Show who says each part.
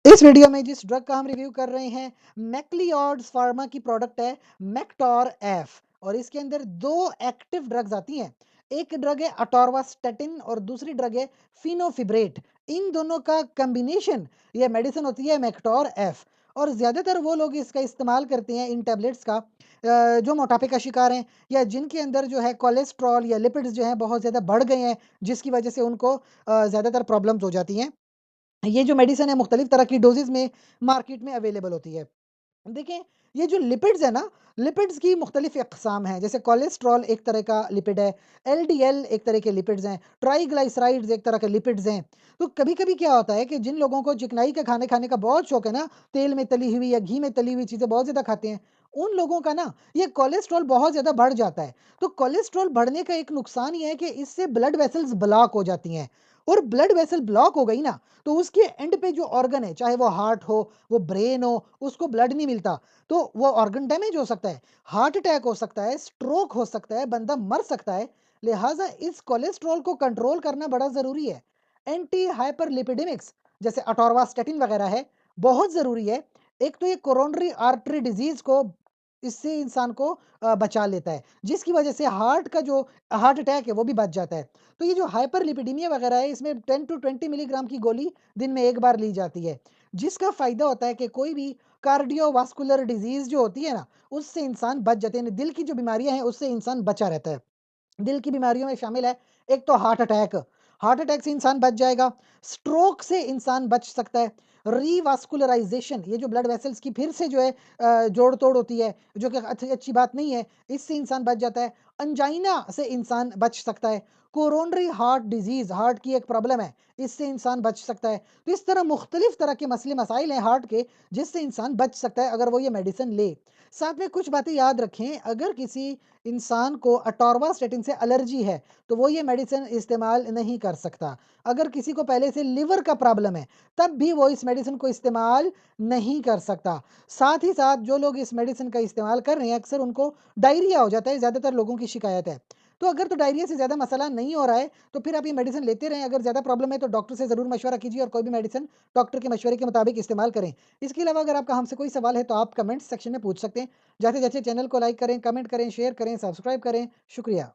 Speaker 1: इस वीडियो में जिस ड्रग का हम रिव्यू कर रहे हैं मैक्लिओड्स फार्मा की प्रोडक्ट है मैक्टोर एफ और इसके अंदर दो एक्टिव ड्रग्स आती हैं। एक ड्रग है अटोरवास्टेटिन और दूसरी ड्रग है फिनोफिब्रेट। इन दोनों का कॉम्बिनेशन ये मेडिसिन होती है मैक्टोर एफ और ज़्यादातर वो लोग इसका इस्तेमाल करते हैं इन टैबलेट्स का जो मोटापे का शिकार हैं या जिनके अंदर जो है कोलेस्ट्रॉल या लिपिड्स जो है बहुत ज़्यादा बढ़ गए हैं जिसकी वजह से उनको ज़्यादातर प्रॉब्लम्स हो जाती हैं। ये जो मेडिसिन है मुख्तलिफ तरह की डोजेज़ में मार्केट में अवेलेबल होती है। देखिए, ये जो लिपिड्स है ना, लिपिड्स की मुख्तलिफ अक़साम हैं। जैसे कोलेस्ट्रॉल एक तरह का लिपिड है, एलडीएल एक तरह के लिपिड्स हैं, ट्राइग्लिसराइड्स एक तरह के लिपिड्स हैं। तो कभी-कभी क्या होता है कि जिन लोगों को चिकनाई का खाने खाने का बहुत शौक है ना, तेल में तली हुई या घी में तली हुई चीज़ें बहुत ज़्यादा खाते हैं, उन लोगों का ना ये कोलेस्ट्रॉल बहुत ज़्यादा बढ़ जाता है। तो कोलेस्ट्रॉल बढ़ने का एक नुकसान ये है कि इससे ब्लड वेसल्स ब्लॉक हो जाती हैं और ब्लड वेसल ब्लॉक हो गई ना, तो उसके एंड पे जो ऑर्गन है, चाहे वो हार्ट हो, वो ब्रेन हो, उसको ब्लड नहीं मिलता। तो वो ऑर्गन डैमेज हो सकता है, हार्ट अटैक हो सकता है, स्ट्रोक हो सकता है, बंदा मर सकता है। लिहाजा इस कोलेस्ट्रॉल को कंट्रोल करना बड़ा ज़रूरी है। एंटी हाइपरलिपिडेमिक्स जैसे अटोरवास्टेटिन वगैरह है, बहुत ज़रूरी है। एक तो ये कोरोनरी आर्टरी डिजीज़ को इससे इंसान को बचा लेता है, जिसकी वजह से हार्ट का जो हार्ट अटैक है, वो भी बच जाता है। तो ये जो हाइपरलिपिडीमिया वगैरह है, इसमें 10 टू 20 मिलीग्राम की गोली दिन में 1 बार ली जाती है, जिसका फ़ायदा होता है कि कोई भी कार्डियोवास्कुलर डिज़ीज़ जो होती है ना, उससे इंसान बच जाते हैं। यानी दिल की जो बीमारियाँ हैं, उससे इंसान बचा रहता है। दिल की बीमारियों में शामिल है एक तो हार्ट अटैक से इंसान बच जाएगा, स्ट्रोक से इंसान बच सकता है, रीवास्कुलराइजेशन ये जो ब्लड वेसल्स की फिर से जो है जोड़ तोड़ होती है जो कि अच्छी बात नहीं है, इससे इंसान बच जाता है। अंजाइना से इंसान बच सकता है, कोरोनरी हार्ट डिजीज हार्ट की एक प्रॉब्लम है, इससे इंसान बच सकता है। तो इस तरह मुख्तलिफ तरह के मसले मसाइल हैं हार्ट के, जिससे इंसान बच सकता है अगर वो ये मेडिसिन ले। साथ में कुछ बातें याद रखें, अगर किसी इंसान को अटोरवास्टेटिन से एलर्जी है, तो वो ये मेडिसिन इस्तेमाल नहीं कर सकता। अगर किसी को पहले से लिवर का प्रॉब्लम है, तब भी वो इस मेडिसिन को इस्तेमाल नहीं कर सकता। साथ ही साथ जो लोग इस मेडिसिन का इस्तेमाल कर रहे हैं, अक्सर उनको डायरिया हो जाता है, ज़्यादातर लोगों की शिकायत है। तो अगर तो डायरिया से ज़्यादा मसला नहीं हो रहा है, तो फिर आप ये मेडिसिन लेते रहें। अगर ज़्यादा प्रॉब्लम है, तो डॉक्टर से ज़रूर मशवरा कीजिए और कोई भी मेडिसिन डॉक्टर के मशवरे के मुताबिक इस्तेमाल करें। इसके अलावा अगर आपका हमसे कोई सवाल है, तो आप कमेंट सेक्शन में पूछ सकते हैं। जाते-जाते चैनल को लाइक करें, कमेंट करें, शेयर करें, सब्सक्राइब करें। शुक्रिया।